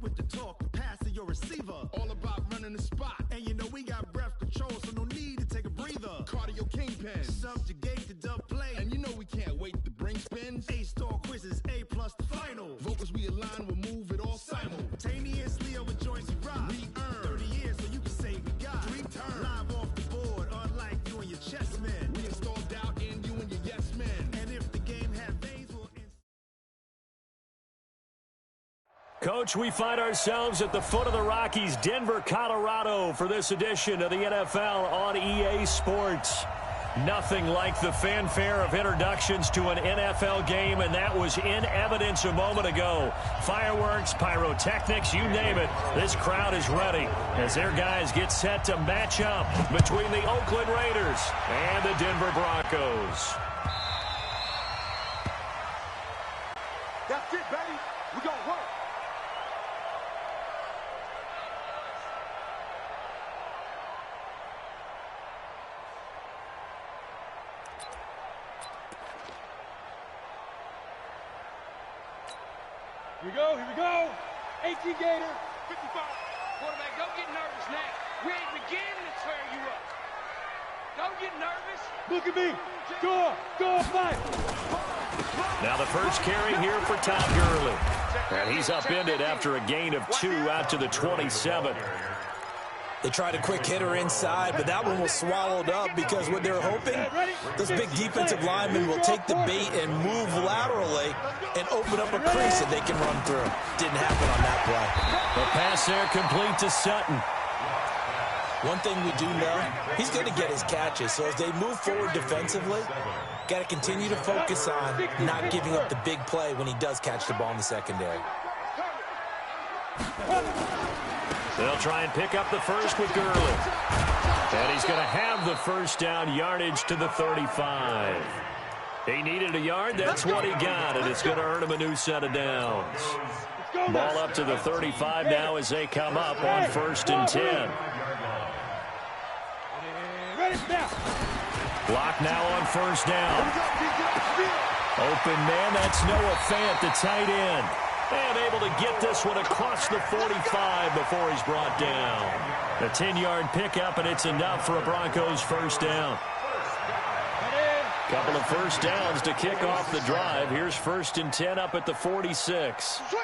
with the talk, the pass to your receiver. All about running the spot. And you know we got breath control, so no need to take a breather. Cardio kingpin. Subjugate the dub play. And you know we can't wait to bring spins. A-star quizzes, A+ the final. Vocals we align, we'll move it all simultaneously over joints we rock. We earn 30 years so you can say we got 3 turns. Live off the board, unlike you and your chess men. We install doubt in you and your yes men. And if the game had veins, we'll Coach, we find ourselves at the foot of the Rockies, Denver, Colorado, for this edition of the NFL on EA Sports. Nothing like the fanfare of introductions to an NFL game, and that was in evidence a moment ago. Fireworks, pyrotechnics, you name it. This crowd is ready as their guys get set to match up between the Oakland Raiders and the Denver Broncos. That's it, baby. We're going to work. Here we go. 18 Gator. 55. Quarterback, don't get nervous now. We ain't beginning to tear you up. Don't get nervous. Look at me. Go, fight. Now the first carry here for Todd Gurley. And he's upended after a gain of 2 out to the 27. They tried a quick hitter inside, but that one was swallowed up because what they're hoping, those big defensive linemen will take the bait and move laterally and open up a crease that they can run through. Didn't happen on that play. The pass there complete to Sutton. One thing we do know, he's going to get his catches. So as they move forward defensively, got to continue to focus on not giving up the big play when he does catch the ball in the secondary. They'll try and pick up the first with Gurley. And he's going to have the first down, yardage to the 35. He needed a yard. That's what he got, and it's going to earn him a new set of downs. Ball up to the 35 now as they come up on 1st and 10. Block now on 1st down. Open man, that's Noah Fant, the tight end. And able to get this one across the 45 before he's brought down. A 10-yard pickup, and it's enough for a Broncos first down. Couple of first downs to kick off the drive. Here's 1st and 10 up at the 46. Switch.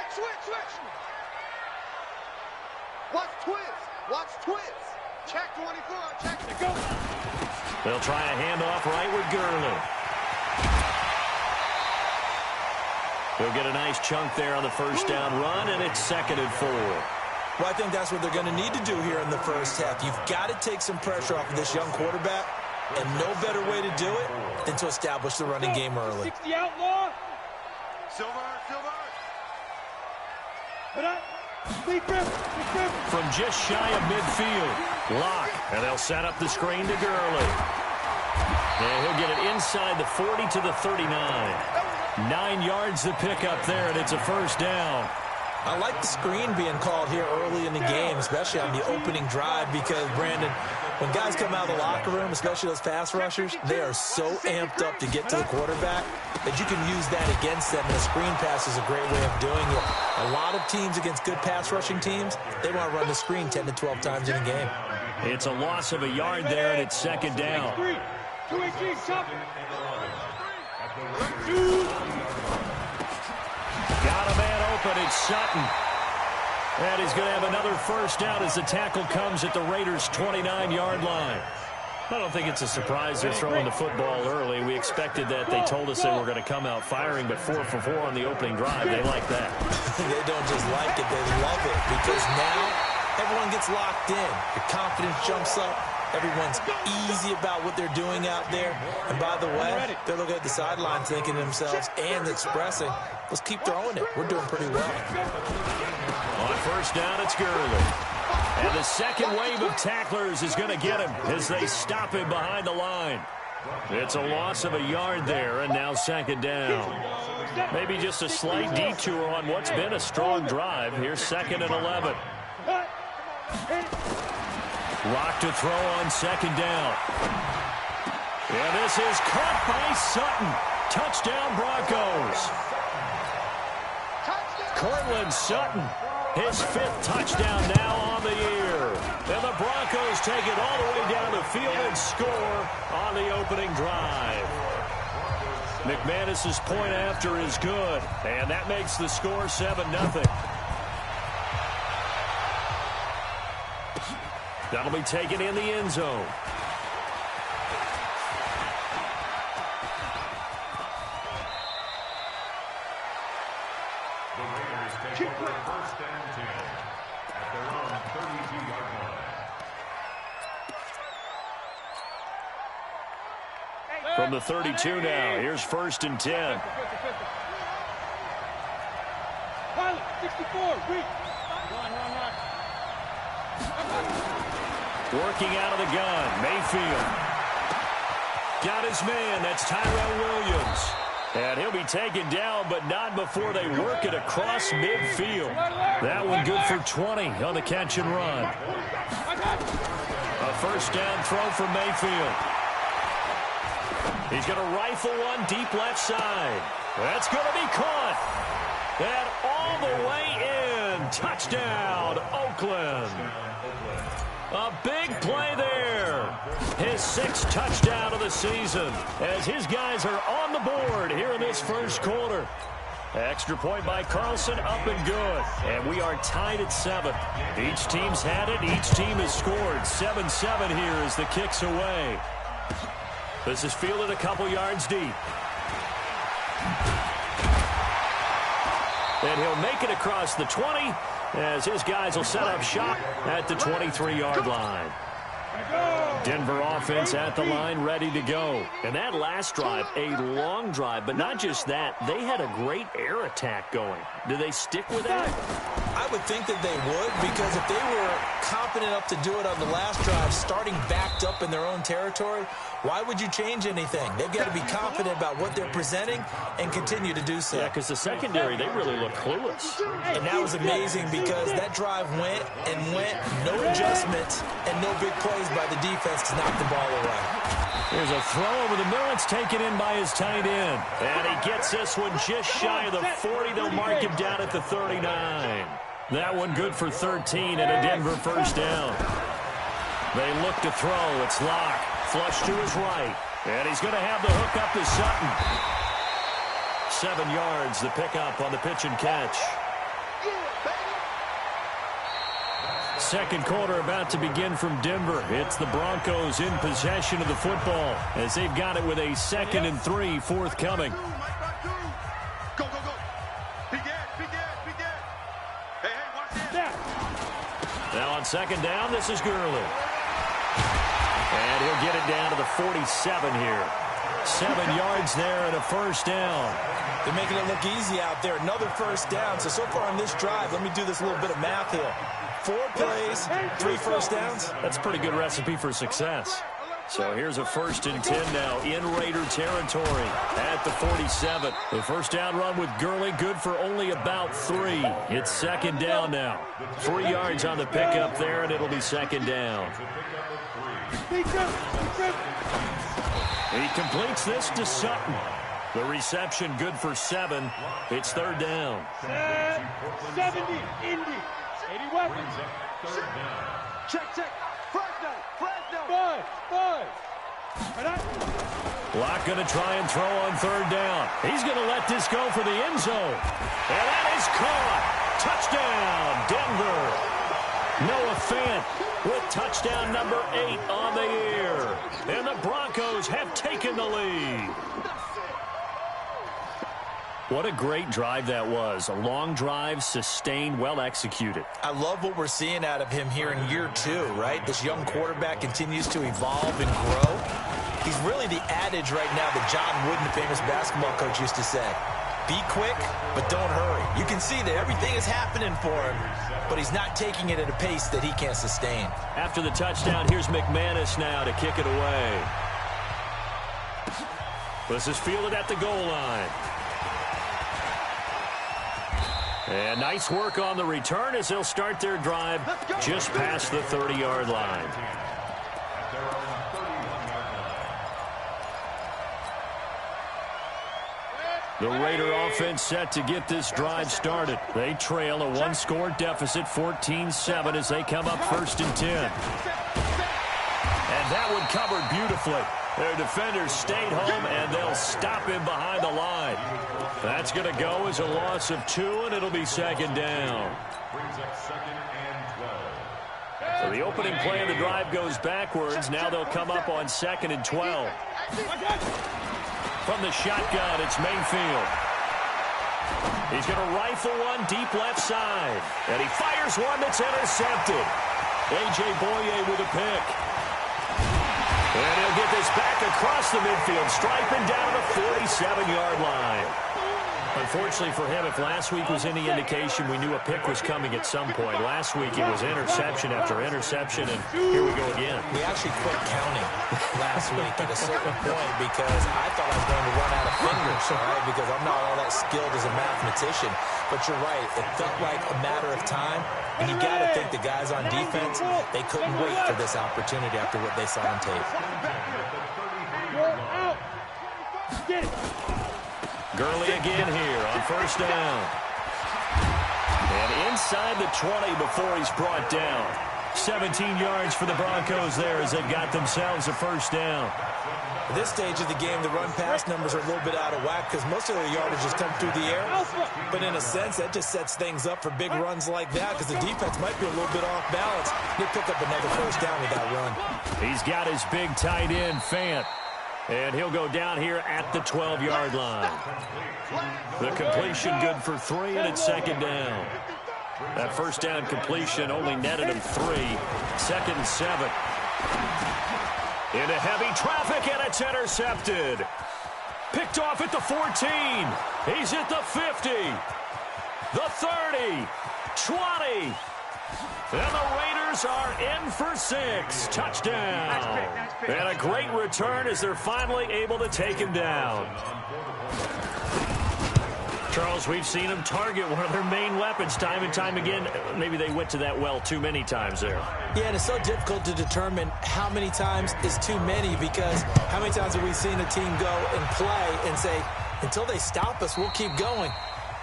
Watch twist. Check 24. Check to go. They'll try a handoff right with Gurley. He'll get a nice chunk there on the first down run, and it's 2nd and 4. Well, I think that's what they're going to need to do here in the first half. You've got to take some pressure off of this young quarterback, and no better way to do it than to establish the running game early. 60 outlaw. Silver. From just shy of midfield, Locke, and they'll set up the screen to Gurley. And he'll get it inside the 40 to the 39. 9 yards to pick up there, and it's a first down. I like the screen being called here early in the game, especially on the opening drive, because, Brandon, when guys come out of the locker room, especially those pass rushers, they are so amped up to get to the quarterback that you can use that against them, and a screen pass is a great way of doing it. A lot of teams against good pass rushing teams, they want to run the screen 10 to 12 times in a game. It's a loss of a yard there, and it's 2nd down. 218, chop. Got a man open. It's Sutton. And he's going to have another first down as the tackle comes at the Raiders' 29-yard line. I don't think it's a surprise they're throwing the football early. We expected that. They told us they were going to come out firing, but 4 for 4 on the opening drive. They like that. They don't just like it, they love it, because now everyone gets locked in. The confidence jumps up. Everyone's easy about what they're doing out there. And by the way, they're looking at the sidelines thinking to themselves and expressing, let's keep throwing it. We're doing pretty well. On first down, it's Gurley. And the second wave of tacklers is going to get him as they stop him behind the line. It's a loss of a yard there, and now 2nd down. Maybe just a slight detour on what's been a strong drive. Here's 2nd and 11. Rock to throw on 2nd down. And this is caught by Sutton. Touchdown, Broncos. Cortland Sutton His 5th touchdown now on the year. And the Broncos take it all the way down the field and score on the opening drive. McManus's point after is good, and that makes the score 7-0. That'll be taken in the end zone. The Raiders take over 1st and 10 at their own 32-yard line. From the 32 now, here's 1st and 10. Pilot, 64, reach. Working out of the gun, Mayfield. Got his man, that's Tyrell Williams. And he'll be taken down, but not before they work it across midfield. That one good for 20 on the catch and run. A 1st down throw for Mayfield. He's going to rifle one deep left side. That's going to be caught. And all the way in. Touchdown, Oakland. A big play there. His 6th touchdown of the season as his guys are on the board here in this first quarter. Extra point by Carlson, up and good. And we are tied at 7. Each team's had it. Each team has scored. 7-7 here as the kick's away. This is fielded a couple yards deep. And he'll make it across the 20 as his guys will set up shop at the 23-yard line. Denver offense at the line, ready to go. And that last drive, a long drive, but not just that. They had a great air attack going. Do they stick with that? I would think that they would, because if they were confident enough to do it on the last drive, starting backed up in their own territory, why would you change anything? They've got to be confident about what they're presenting and continue to do so. Yeah, because the secondary, they really look clueless. And that was amazing because that drive went and went, no adjustments and no big plays by the defense to knock the ball away. There's a throw over the middle. It's taken in by his tight end. And he gets this one just shy of the 40. They'll mark him down at the 39. That one good for 13 and a Denver 1st down. They look to throw. It's Locke. Flush to his right. And he's going to have the hook up to Sutton. 7 yards, the pickup on the pitch and catch. Second quarter about to begin from Denver. It's the Broncos in possession of the football as they've got it with a 2nd and 3 forthcoming. Go, go, go. Begin. Hey, watch this. Now on 2nd down, this is Gurley. And he'll get it down to the 47 here. 7 yards there and a 1st down. They're making it look easy out there. Another 1st down. So far on this drive, let me do this little bit of math here. 4 plays, 3 1st downs. That's a pretty good recipe for success. So here's a 1st and 10 now in Raider territory at the 47. The 1st down run with Gurley, good for only about 3. It's 2nd down now. 3 yards on the pickup there, and it'll be 2nd down. He completes this to Sutton. The reception good for 7. It's 3rd down. 70, Indy. 80 weapons. Check. Fresno. 5. Locke going to try and throw on 3rd down. He's going to let this go for the end zone. And that is caught. Touchdown, Denver. Noah Fant with touchdown number 8 on the year. And the Broncos have taken the lead. What a great drive that was. A long drive, sustained, well executed. I love what we're seeing out of him here in year 2, right? This young quarterback continues to evolve and grow. He's really the adage right now that John Wooden, the famous basketball coach, used to say. Be quick, but don't hurry. You can see that everything is happening for him, but he's not taking it at a pace that he can't sustain. After the touchdown, here's McManus now to kick it away. This is fielded at the goal line. And nice work on the return as they'll start their drive just past the 30-yard line. The Raider offense set to get this drive started. They trail a one-score deficit, 14-7, as they come up 1st and 10. And that one covered beautifully. Their defenders stayed home, and they'll stop him behind the line. That's going to go as a loss of 2, and it'll be 2nd down. So the opening play of the drive goes backwards. Now they'll come up on 2nd and 12. From the shotgun, it's Mayfield. He's going to rifle one deep left side. And he fires one that's intercepted. A.J. Boye with a pick. And he'll get this back across the midfield, striping down to the 47-yard line. Unfortunately for him, if last week was any indication, we knew a pick was coming at some point. Last week it was interception after interception, and here we go again. We actually quit counting last week at a certain point because I thought I was going to run out of fingers, all right, because I'm not all that skilled as a mathematician. But you're right, it felt like a matter of time, and you got to think the guys on defense, they couldn't wait for this opportunity after what they saw on tape. Get it. Gurley again here on 1st down. And inside the 20 before he's brought down. 17 yards for the Broncos there as they've got themselves a 1st down. At this stage of the game, the run-pass numbers are a little bit out of whack because most of their yardage just come through the air. But in a sense, that just sets things up for big runs like that because the defense might be a little bit off balance. They pick up another 1st down with that run. He's got his big tight end, Fant. And he'll go down here at the 12-yard line. The completion good for 3, and it's 2nd down. That 1st down completion only netted him 3. 2nd and 7. Into heavy traffic, and it's intercepted. Picked off at the 14. He's at the 50. The 30. 20. And the Raiders are in for 6. Touchdown. And a great return as they're finally able to take him down. Charles, we've seen them target one of their main weapons time and time again. Maybe they went to that well too many times there. Yeah, and it's so difficult to determine how many times is too many because how many times have we seen a team go and play and say, until they stop us, we'll keep going.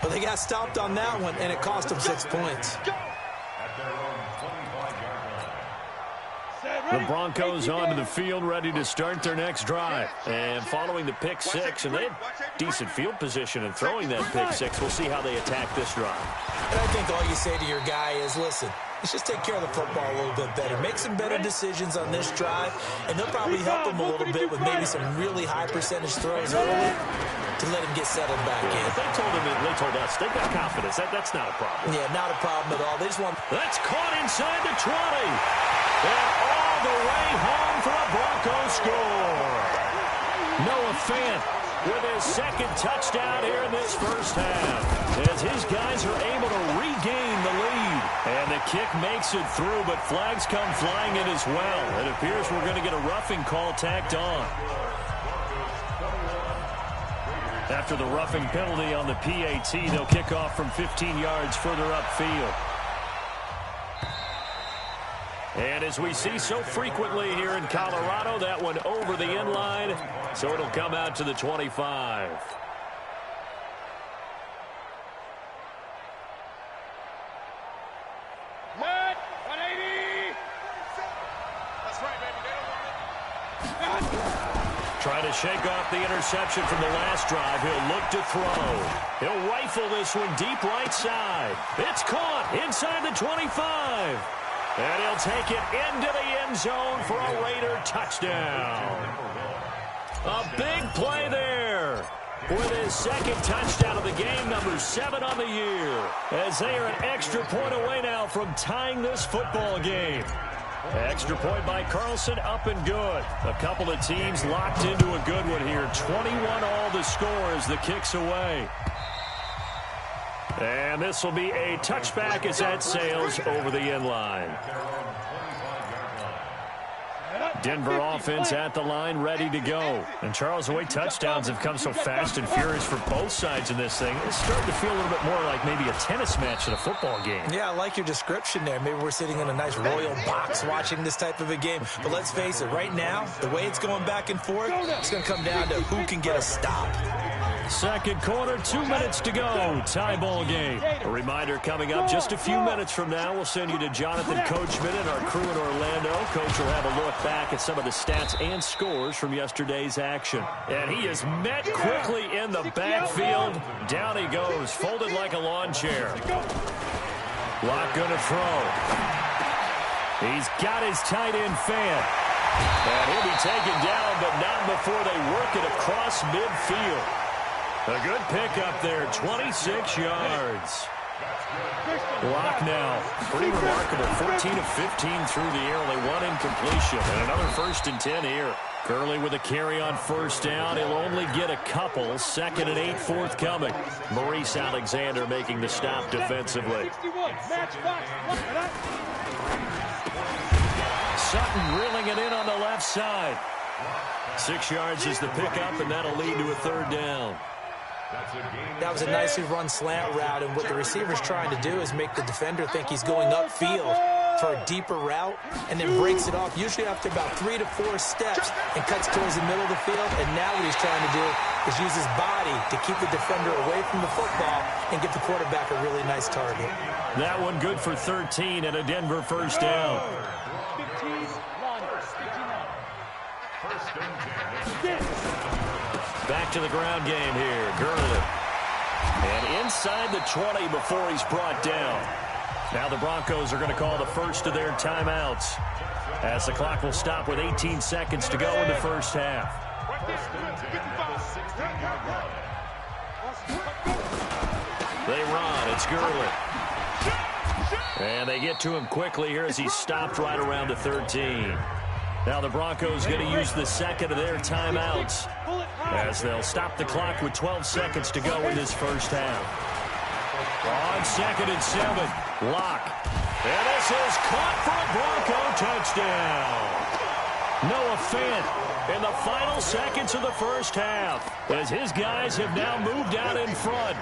But they got stopped on that one, and it cost them 6 points. The Broncos onto the field, ready to start their next drive. And following the pick 6, and they had decent field position in throwing that pick 6. We'll see how they attack this drive. And I think all you say to your guy is, listen, let's just take care of the football a little bit better. Make some better decisions on this drive, and they'll probably help him a little bit with maybe some really high percentage throws early to let him get settled back in. If they told us, they've got confidence. That's not a problem. Yeah, not a problem at all. They just want... That's caught inside the 20. And all the way home for a Broncos score. Noah Fant with his 2nd touchdown here in this 1st half. As his guys are able to regain the lead. And the kick makes it through, but flags come flying in as well. It appears we're going to get a roughing call tacked on. After the roughing penalty on the PAT, they'll kick off from 15 yards further upfield. And as we see so frequently here in Colorado, that one over the end line, so it'll come out to the 25. What? 180! That's right, baby. They don't want it. Trying to shake off the interception from the last drive. He'll look to throw. He'll rifle this one deep right side. It's caught inside the 25. And he'll take it into the end zone for a Raider touchdown. A big play there with his 2nd touchdown of the game, number 7 on the year, as they are an extra point away now from tying this football game. Extra point by Carlson, up and good. A couple of teams locked into a good one here. 21 all the score as the kick's away. And this will be a touchback as that sails over the end line. Denver offense at the line, ready to go. And Charles, the way touchdowns have come so fast and furious for both sides in this thing, it's starting to feel a little bit more like maybe a tennis match than a football game. Yeah, I like your description there. Maybe we're sitting in a nice royal box watching this type of a game. But let's face it, right now, the way it's going back and forth, it's going to come down to who can get a stop. Second quarter, 2 minutes to go. Tie ball game. A reminder coming up just a few minutes from now. We'll send you to Jonathan Coachman and our crew in Orlando. Coach will have a look back at some of the stats and scores from yesterday's action. And he is met quickly in the backfield. Down he goes, folded like a lawn chair. Locke going to throw. He's got his tight end fan. And he'll be taken down, but not before they work it across midfield. A good pickup there, 26 yards. Locke now, pretty remarkable, 14 of 15 through the air, only one incompletion, and another 1st and 10 here. Gurley with a carry on 1st down. He'll only get a couple. 2nd and 8 forthcoming. Maurice Alexander making the stop defensively. Sutton reeling it in on the left side. 6 yards is the pickup, and that'll lead to a 3rd down. That was a nicely run slant route, and what the receiver's trying to do is make the defender think he's going upfield for a deeper route, and then breaks it off, usually after about 3 to 4 steps, and cuts towards the middle of the field. And now what he's trying to do is use his body to keep the defender away from the football and give the quarterback a really nice target. That one good for 13 and a Denver 1st down. Back to the ground game here. Gurley. And inside the 20 before he's brought down. Now the Broncos are going to call the first of their timeouts as the clock will stop with 18 seconds to go in the 1st half. They run. It's Gurley. And they get to him quickly here as he's stopped right around the 13. Now the Broncos going to use the 2nd of their timeouts as they'll stop the clock with 12 seconds to go in this 1st half. On 2nd and 7, Locke. And this is caught for a Bronco touchdown. Noah Fant in the final seconds of the 1st half as his guys have now moved out in front.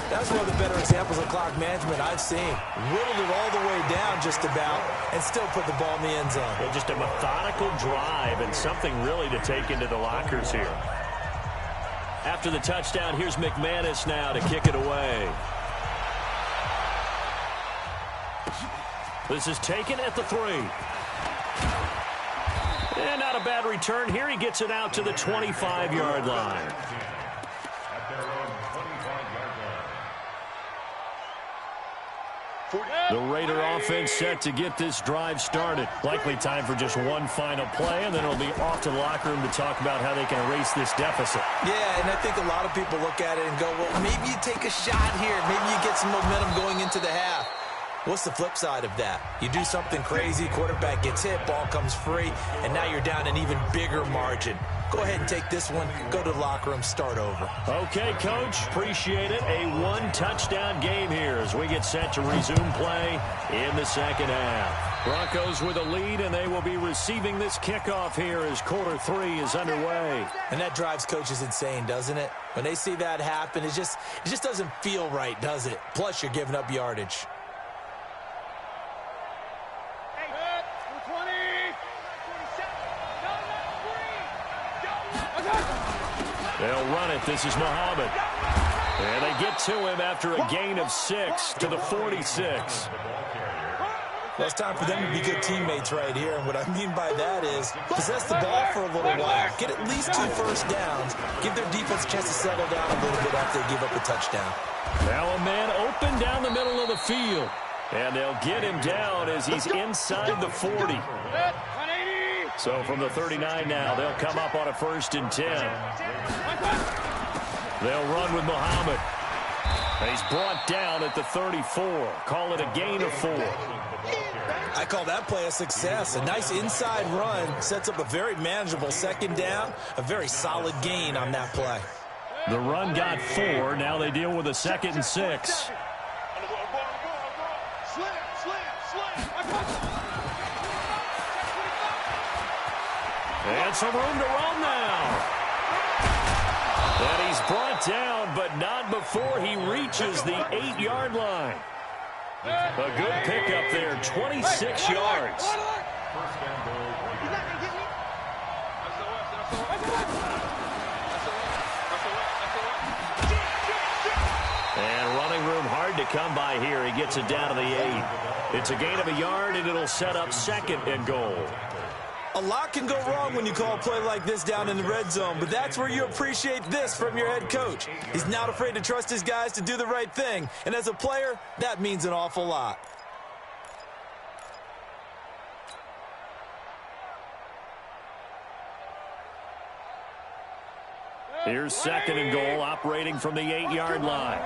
That's one of the better examples of clock management I've seen. Whittled it all the way down just about and still put the ball in the end zone. Well, just a methodical drive and something really to take into the lockers here. After the touchdown, here's McManus now to kick it away. This is taken at the 3. And not a bad return here. He gets it out to the 25-yard line. The Raider offense set to get this drive started. Likely time for just one final play, and then it'll be off to the locker room to talk about how they can erase this deficit. Yeah, and I think a lot of people look at it and go, well, maybe you take a shot here. Maybe you get some momentum going into the half. What's the flip side of that? You do something crazy, quarterback gets hit, ball comes free, and now you're down an even bigger margin. Go ahead and take this one, go to the locker room, start over. Okay, Coach, appreciate it. A one-touchdown game here as we get set to resume play in the 2nd half. Broncos with a lead, and they will be receiving this kickoff here as quarter 3 is underway. And that drives coaches insane, doesn't it? When they see that happen, it just doesn't feel right, does it? Plus, you're giving up yardage. They'll run it. This is Muhammad. And they get to him after a gain of 6 to the 46. Well, it's time for them to be good teammates right here. And what I mean by that is possess the ball for a little while. Get at least 2 first downs. Give their defense a chance to settle down a little bit after they give up a touchdown. Now a man open down the middle of the field. And they'll get him down as he's inside the 40. So from the 39 now, they'll come up on a 1st and 10. They'll run with Muhammad. He's brought down at the 34. Call it a gain of 4. I call that play a success. A nice inside run sets up a very manageable 2nd down. A very solid gain on that play. The run got 4. Now they deal with a 2nd and 6. And some room to run now. And he's brought down, but not before he reaches the 8-yard line. A good pickup there, 26 yards. to come by here. He gets it down to the 8. It's a gain of a yard, and it'll set up 2nd and goal. A lot can go wrong when you call a play like this down in the red zone, but that's where you appreciate this from your head coach. He's not afraid to trust his guys to do the right thing, and as a player, that means an awful lot. Here's 2nd and goal, operating from the 8-yard line.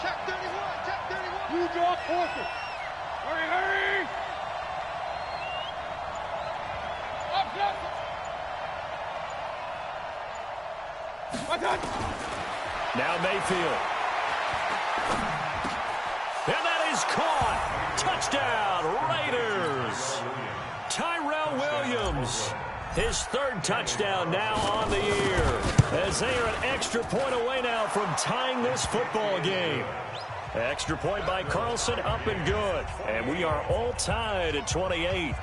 Check 31, check 31. You draw forfeit. Hurry, hurry. Now Mayfield. And that is caught. Touchdown, Raiders. Tyrell Williams. His 3rd touchdown now on the year, as they are an extra point away now from tying this football game. Extra point by Carlson, up and good. And we are all tied at 28.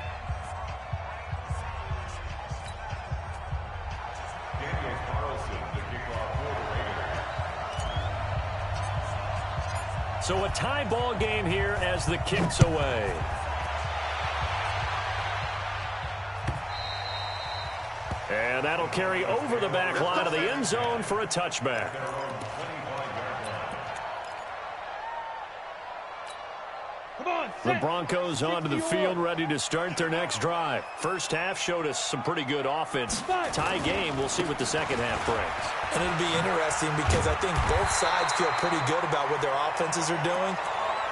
So a tie ball game here as the kick's away. And that'll carry over the back line of the end zone for a touchback. The Broncos onto the field, ready to start their next drive. First half showed us some pretty good offense. Tie game, we'll see what the second half brings. And it'll be interesting because I think both sides feel pretty good about what their offenses are doing.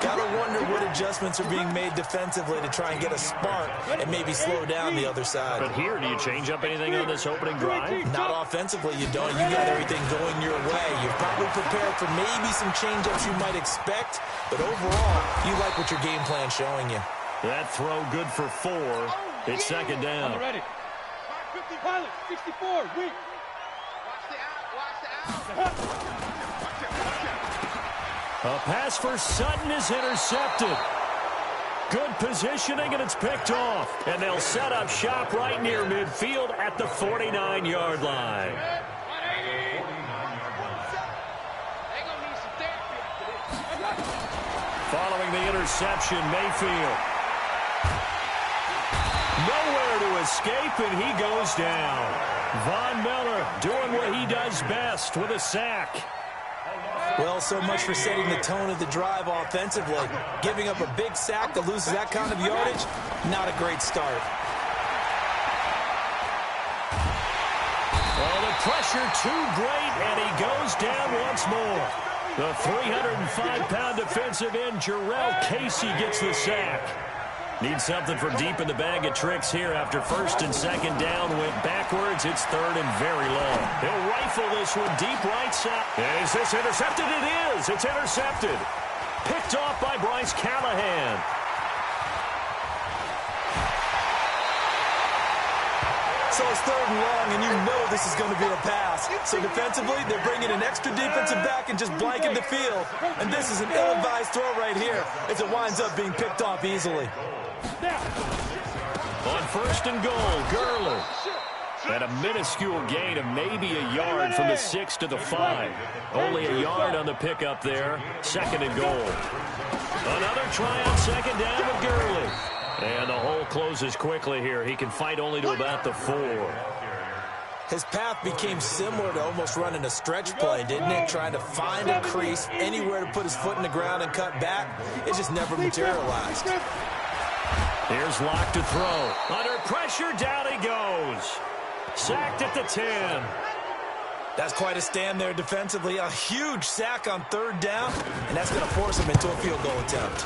Gotta wonder what adjustments are being made defensively to try and get a spark and maybe slow down the other side. But here, do you change up anything on this opening drive? Not offensively, you don't. You got everything going your way. You're probably prepared for maybe some change-ups you might expect, but overall, you like what your game plan's showing you. That throw good for 4. It's 2nd down. Ready. Pilot, 64, weak. Watch the out. A pass for Sutton is intercepted. Good positioning, and it's picked off. And they'll set up shop right near midfield at the 49-yard line. Following the interception, Mayfield. Nowhere to escape, and he goes down. Von Miller doing what he does best with a sack. Well, so much for setting the tone of the drive offensively. Giving up a big sack that loses that kind of yardage, not a great start. Well, the pressure too great, and he goes down once more. The 305-pound defensive end, Jarrell Casey, gets the sack. Needs something from deep in the bag of tricks here after 1st and 2nd down went backwards. It's 3rd and very long. He'll rifle this one deep right side. Is this intercepted? It is. It's intercepted. Picked off by Bryce Callahan. So it's 3rd and long, and you know this is going to be a pass. So defensively, they're bringing an extra defensive back and just blanking the field. And this is an ill-advised throw right here as it winds up being picked off easily. On 1st and goal, Gurley. At a minuscule gain of maybe a yard from the 6 to the 5. Only a yard on the pickup there. 2nd and goal. Another try on 2nd down with Gurley. And the hole closes quickly here. He can fight only to about the 4. His path became similar to almost running a stretch play, didn't it? Trying to find a crease, anywhere to put his foot in the ground and cut back. It just never materialized. Here's Locke to throw. Under pressure, down he goes. Sacked at the 10. That's quite a stand there defensively. A huge sack on 3rd down, and that's going to force him into a field goal attempt.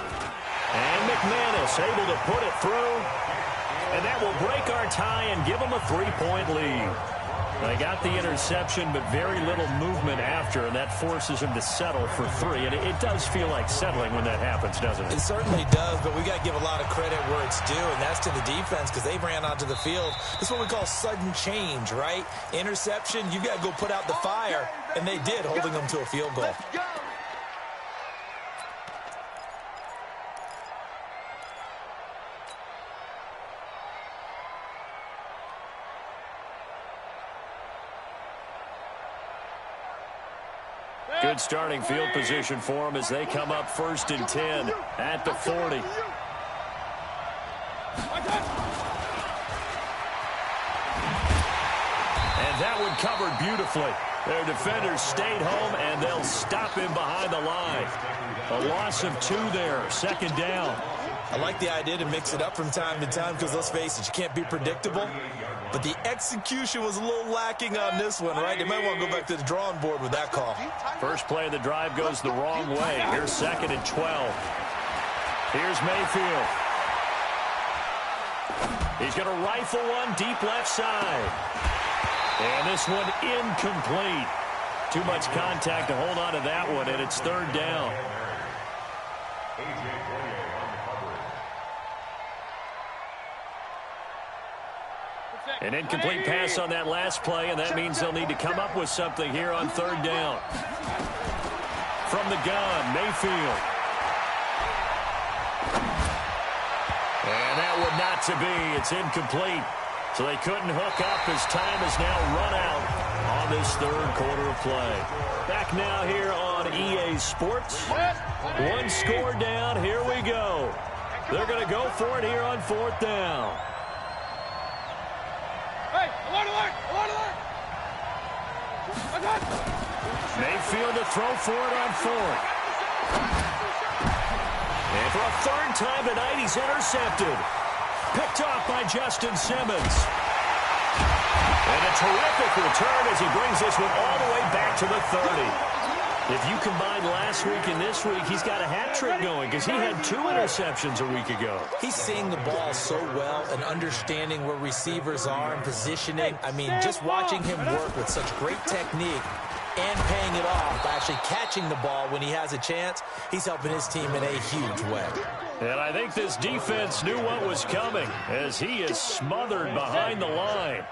And McManus able to put it through. And that will break our tie and give them a 3-point lead. They got the interception, but very little movement after, and that forces him to settle for 3. And it does feel like settling when that happens, doesn't it? It certainly does, but we got to give a lot of credit where it's due, and that's to the defense because they ran onto the field. This is what we call sudden change, right? Interception, you got to go put out the fire, and they did, holding them to a field goal. Good starting field position for them as they come up 1st and 10 at the 40. And that one covered beautifully. Their defenders stayed home, and they'll stop him behind the line. A loss of 2 there, 2nd down. I like the idea to mix it up from time to time because, let's face it, you can't be predictable. But the execution was a little lacking on this one, right? They might want to go back to the drawing board with that call. First play of the drive goes the wrong way. Here's 2nd and 12. Here's Mayfield. He's going to rifle one deep left side. And this one incomplete. Too much contact to hold on to that one, and it's 3rd down. An incomplete pass on that last play, and that means they'll need to come up with something here on 3rd down. From the gun, Mayfield. And that would not to be. It's incomplete. So they couldn't hook up as time has now run out on this 3rd quarter of play. Back now here on EA Sports. 1 score down. Here we go. They're going to go for it here on 4th down. Hey, alert! Mayfield to throw for it on 4th. And for a 3rd time tonight, he's intercepted. Picked off by Justin Simmons. And a terrific return as he brings this one all the way back to the 30. If you combine last week and this week, he's got a hat trick going because he had 2 interceptions a week ago. He's seeing the ball so well and understanding where receivers are and positioning. I mean, just watching him work with such great technique and paying it off by actually catching the ball when he has a chance, he's helping his team in a huge way. And I think this defense knew what was coming as he is smothered behind the line.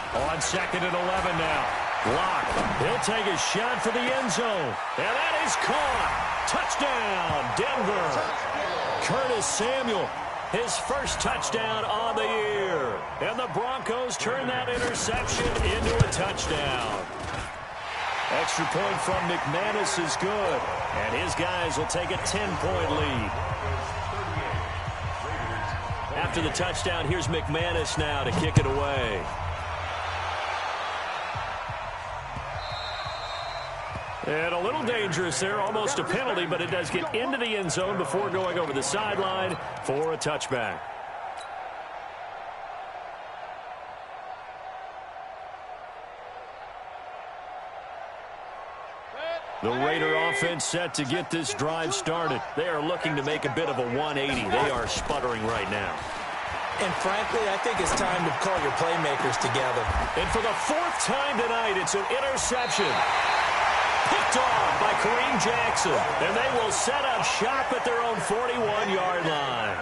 On 2nd and 11 now. Block. He'll take a shot for the end zone. And that is caught. Touchdown, Denver. Curtis Samuel, his first touchdown on the year. And the Broncos turn that interception into a touchdown. Extra point from McManus is good. And his guys will take a 10-point lead. After the touchdown, here's McManus now to kick it away. And a little dangerous there, almost a penalty, but it does get into the end zone before going over the sideline for a touchback. The Raider offense set to get this drive started. They are looking to make a bit of a 180. They are sputtering right now. And frankly, I think it's time to call your playmakers together. And for the 4th time tonight, it's an interception. Picked off by Kareem Jackson. And they will set up shop at their own 41-yard line.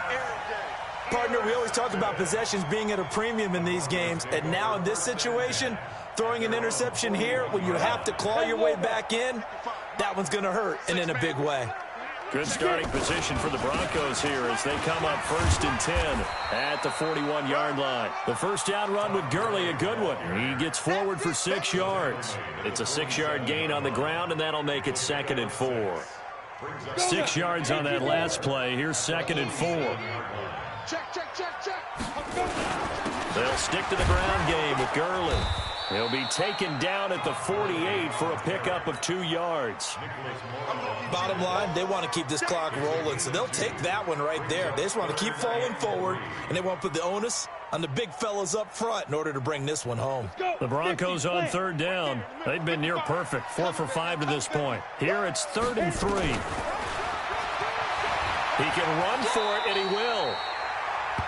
Partner, we always talk about possessions being at a premium in these games. And now in this situation, throwing an interception here when you have to claw your way back in, that one's going to hurt, and in a big way. Good starting position for the Broncos here as they come up 1st and 10 at the 41-yard line. The first down run with Gurley, a good one. He gets forward for 6 yards. It's a 6-yard gain on the ground, and that'll make it 2nd and 4. 6 yards on that last play. Here's 2nd and 4. They'll stick to the ground game with Gurley. He'll be taken down at the 48 for a pickup of 2 yards. Bottom line, they want to keep this clock rolling, so they'll take that one right there. They just want to keep falling forward, and they want to put the onus on the big fellas up front in order to bring this one home. The Broncos on 3rd down. They've been near perfect, 4 for 5 to this point. Here it's 3rd and 3. He can run for it, and he will.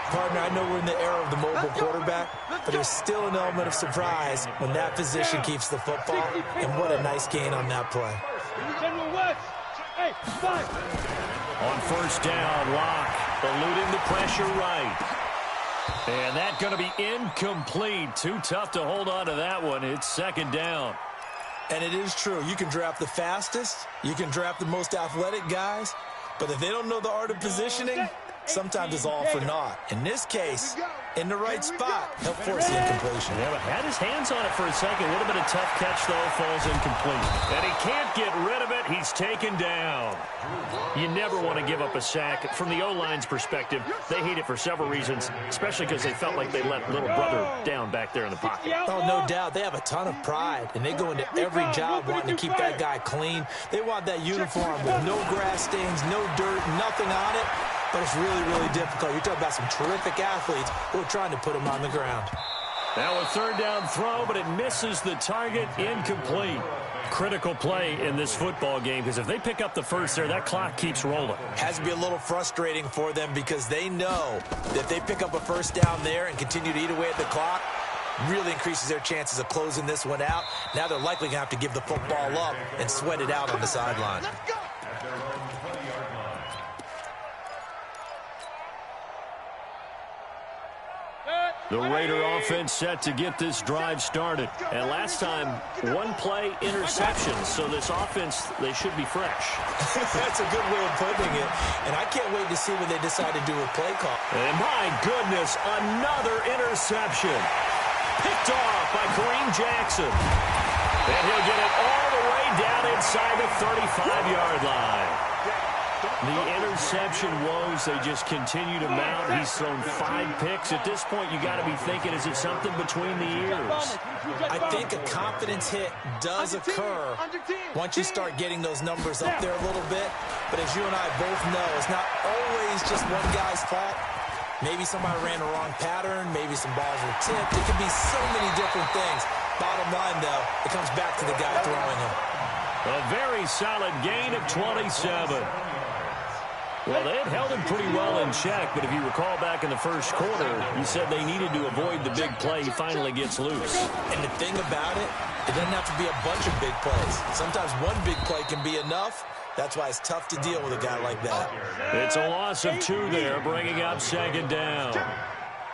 Partner, I know we're in the era of the mobile quarterback, but there's still an element of surprise when that position keeps the football, and what a nice gain on that play. On 1st down, Locke eluding the pressure right. And that's going to be incomplete. Too tough to hold on to that one. It's 2nd down. And it is true. You can draft the fastest. You can draft the most athletic guys. But if they don't know the art of positioning, sometimes it's all for naught. In this case, in the right spot, he'll force the incompletion. Yeah, but had his hands on it for a second. A little bit of tough catch, though, falls incomplete. And he can't get rid of it. He's taken down. You never want to give up a sack. From the O-line's perspective, they hate it for several reasons, especially because they felt like they let little brother down back there in the pocket. Oh, no doubt. They have a ton of pride, and they go into every job wanting to keep that guy clean. They want that uniform with no grass stains, no dirt, nothing on it. But it's really, really difficult. You're talking about some terrific athletes who are trying to put him on the ground. Now a third down throw, but it misses the target, incomplete. Critical play in this football game, because if they pick up the first there, that clock keeps rolling. Has to be a little frustrating for them because they know that if they pick up a first down there and continue to eat away at the clock, really increases their chances of closing this one out. Now they're likely going to have to give the football up and sweat it out on the sideline. The Raider offense set to get this drive started. And last time, one play interception. So this offense, they should be fresh. That's a good way of putting it. And I can't wait to see what they decide to do with play call. And my goodness, another interception. Picked off by Kareem Jackson. And he'll get it all the way down inside the 35-yard line. The interception woes, they just continue to mount. He's thrown 5 picks. At this point, you got to be thinking, is it something between the ears? I think a confidence hit does occur once you start getting those numbers up there a little bit. But as you and I both know, it's not always just one guy's fault. Maybe somebody ran the wrong pattern. Maybe some balls were tipped. It could be so many different things. Bottom line, though, it comes back to the guy throwing them. A very solid gain of 27. Well, they had held him pretty well in check, but if you recall back in the first quarter, you said they needed to avoid the big play. He finally gets loose. And the thing about it, it doesn't have to be a bunch of big plays. Sometimes one big play can be enough. That's why it's tough to deal with a guy like that. It's a loss of 2 there, bringing up second down.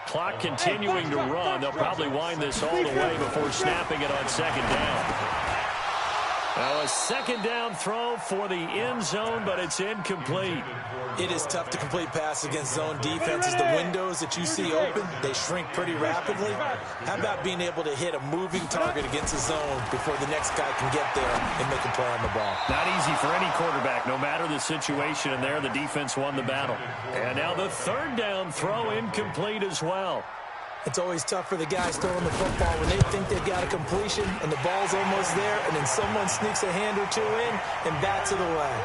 Clock continuing to run. They'll probably wind this all the way before snapping it on second down. Now a second down throw for the end zone, but it's incomplete. It is tough to complete passes against zone defenses. The windows that you see open, they shrink pretty rapidly. How about being able to hit a moving target against a zone before the next guy can get there and make a play on the ball? Not easy for any quarterback, no matter the situation, and there the defense won the battle. And now the third down throw incomplete as well. It's always tough for the guys throwing the football when they think they've got a completion and the ball's almost there, and then someone sneaks a hand or two in and bats it away.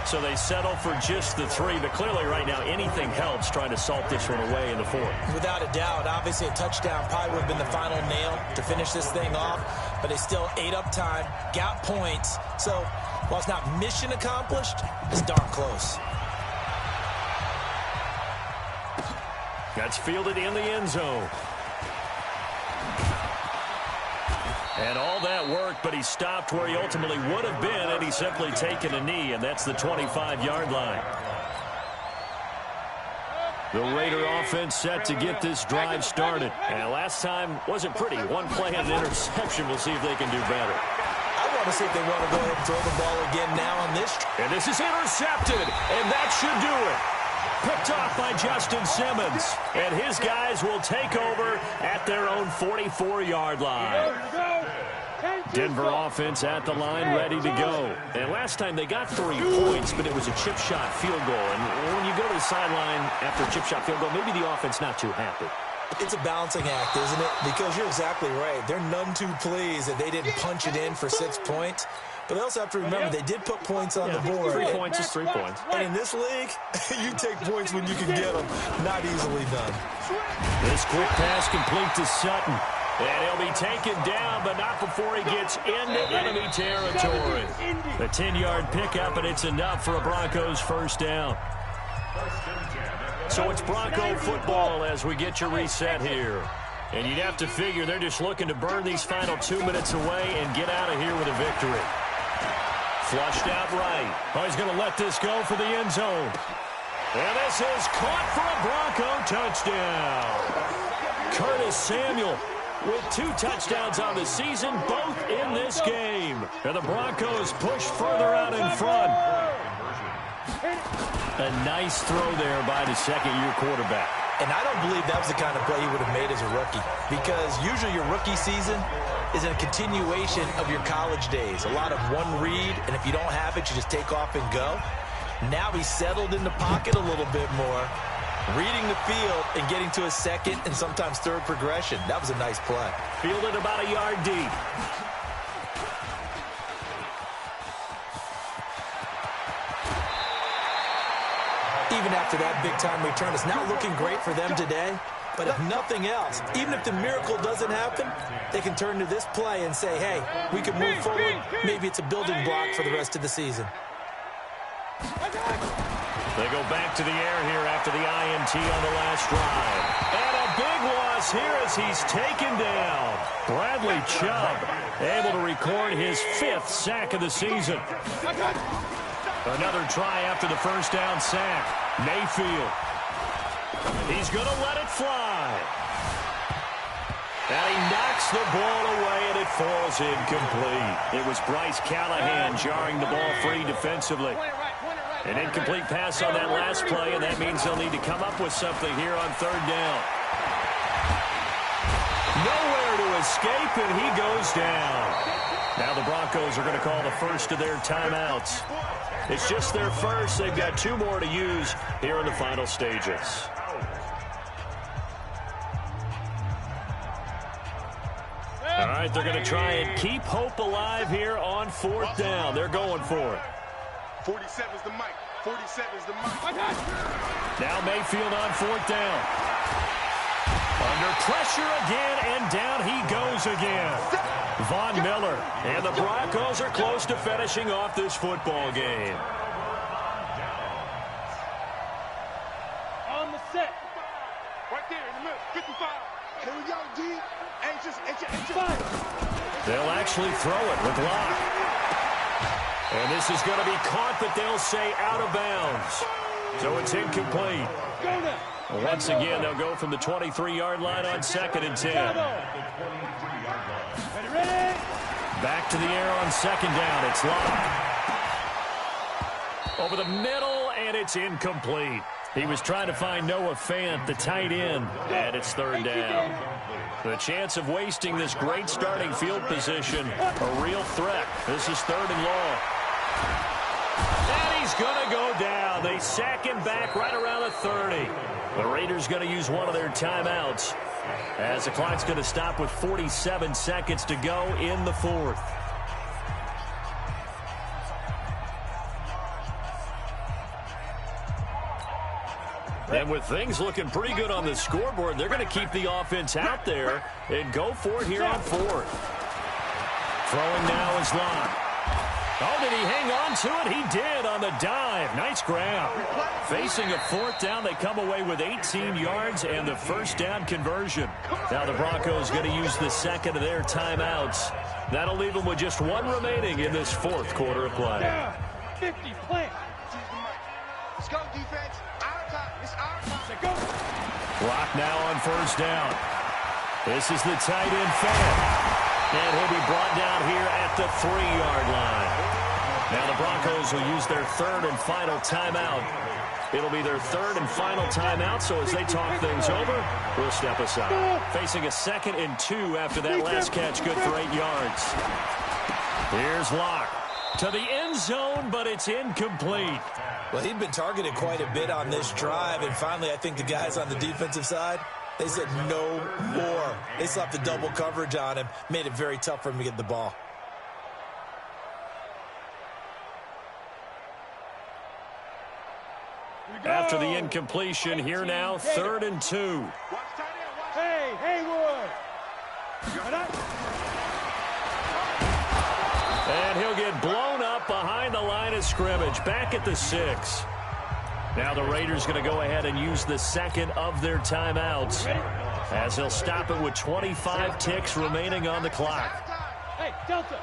So they settle for just the 3, but clearly right now anything helps trying to salt this one away in the 4th. Without a doubt, obviously a touchdown probably would have been the final nail to finish this thing off, but they still ate up time, got points. So while it's not mission accomplished, it's darn close. That's fielded in the end zone. And all that work, but he stopped where he ultimately would have been had he simply taken a knee, and that's the 25-yard line. The Raider offense set to get this drive started. And last time wasn't pretty. One play and an interception. We'll see if they can do better. I want to see if they want to go ahead and throw the ball again now on this. And this is intercepted, and that should do it. Picked off by Justin Simmons. And his guys will take over at their own 44-yard line. Denver offense at the line, ready to go. And last time they got 3 points, but it was a chip shot field goal. And when you go to the sideline after a chip shot field goal, maybe the offense not too happy. It's a balancing act, isn't it? Because you're exactly right. They're none too pleased that they didn't punch it in for 6 points. But they also have to remember they did put points on the board. 3 points is 3 points. And in this league, you take points when you can get them. Not easily done. This quick pass complete to Sutton. And he'll be taken down, but not before he gets into enemy territory. The 10-yard pickup, and it's enough for a Broncos first down. So it's Bronco football as we get your reset here. And you'd have to figure they're just looking to burn these final 2 minutes away and get out of here with a victory. Flushed out right. Oh, he's going to let this go for the end zone. And this is caught for a Bronco touchdown. Curtis Samuel with 2 touchdowns on the season, both in this game. And the Broncos push further out in front. A nice throw there by the second-year quarterback. And I don't believe that was the kind of play he would have made as a rookie, because usually your rookie season is a continuation of your college days. A lot of one read, and if you don't have it, you just take off and go. Now he's settled in the pocket a little bit more, reading the field and getting to a second and sometimes third progression. That was a nice play. Fielded about a yard deep. Even after that big-time return, it's not looking great for them today. But if nothing else, even if the miracle doesn't happen, they can turn to this play and say, hey, we can move forward. Maybe it's a building block for the rest of the season. They go back to the air here after the INT on the last drive. And a big loss here as he's taken down. Bradley Chubb able to record his 5th sack of the season. Another try after the first down sack. Mayfield. He's going to let it fly. And he knocks the ball away, and it falls incomplete. It was Bryce Callahan jarring the ball free defensively. An incomplete pass on that last play, and that means they'll need to come up with something here on third down. Nowhere to escape, and he goes down. Now the Broncos are going to call the first of their timeouts. It's just their first. They've got 2 more to use here in the final stages. All right, they're going to try and keep hope alive here on 4th down. They're going for it. 47's the mic. 47's the mic. Now Mayfield on 4th down. Under pressure again, and down he goes again. Von Miller, and the Broncos are close to finishing off this football game. On the set. Right there in the middle. 55. Here we go, D. Anxious. They'll actually throw it with Locke. And this is going to be caught, but they'll say out of bounds. So it's incomplete. Go now. Once again, they'll go from the 23-yard line on 2nd and 10. Ready? Back to the air on 2nd down. It's Locke. Over the middle, and it's incomplete. He was trying to find Noah Fant, the tight end, and it's 3rd down. The chance of wasting this great starting field position, a real threat. This is 3rd and long. And he's going to go down. They sack him back right around the 30. The Raiders going to use one of their timeouts as the clock's going to stop with 47 seconds to go in the 4th. And with things looking pretty good on the scoreboard, they're going to keep the offense out there and go for it here on 4th. Throwing now is Locke. Oh, did he hang on to it? He did on the dive. Nice grab. Facing a 4th down, they come away with 18 yards and the first down conversion. Now the Broncos going to use the second of their timeouts. That'll leave them with just 1 remaining in this 4th quarter of play. 50, plant. Let's go, defense. Our time. It's our time. Go. Clock now on 1st down. This is the tight end Fant. And he'll be brought down here at the 3-yard line. Now the Broncos will use their 3rd and final timeout. It'll be their 3rd and final timeout, so as they talk things over, we'll step aside. Facing a 2nd and 2 after that last catch, good for 8 yards. Here's Locke to the end zone, but it's incomplete. Well, he'd been targeted quite a bit on this drive, and finally I think the guys on the defensive side, they said no more. They slapped the double coverage on him, made it very tough for him to get the ball. After the incompletion, here now, 3rd and 2. Hey, Haywood. And he'll get blown up behind the line of scrimmage, back at the 6. Now the Raiders going to go ahead and use the 2nd of their timeouts as they'll stop it with 25 ticks remaining on the clock. Hey, Delta.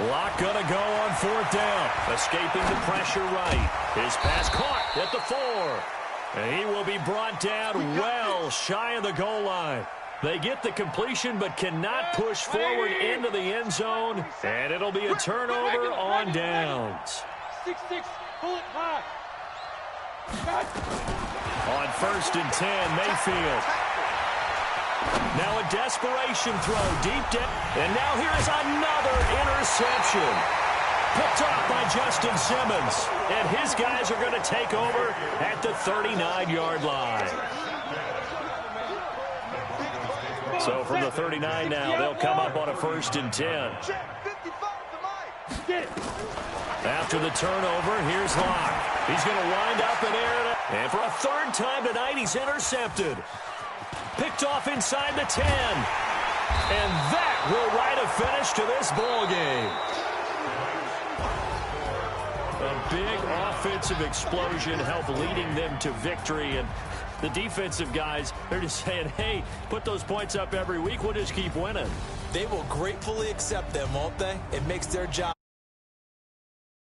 Locke going to go on 4th down, escaping the pressure right. His pass caught at the 4. And he will be brought down well shy of the goal line. They get the completion but cannot push forward into the end zone, and it'll be a turnover on downs. 6-6. Pull it high. On 1st and 10, Mayfield. Now a desperation throw deep down. And now here's another interception. Picked off by Justin Simmons. And his guys are going to take over at the 39-yard line. So from the 39 now, they'll come up on a 1st and 10. After the turnover, here's Locke. He's going to wind up in air. And for a 3rd time tonight, he's intercepted. Picked off inside the 10. And that will write a finish to this ball game. A big offensive explosion helped leading them to victory. And the defensive guys, they're just saying, hey, put those points up every week. We'll just keep winning. They will gratefully accept them, won't they? It makes their job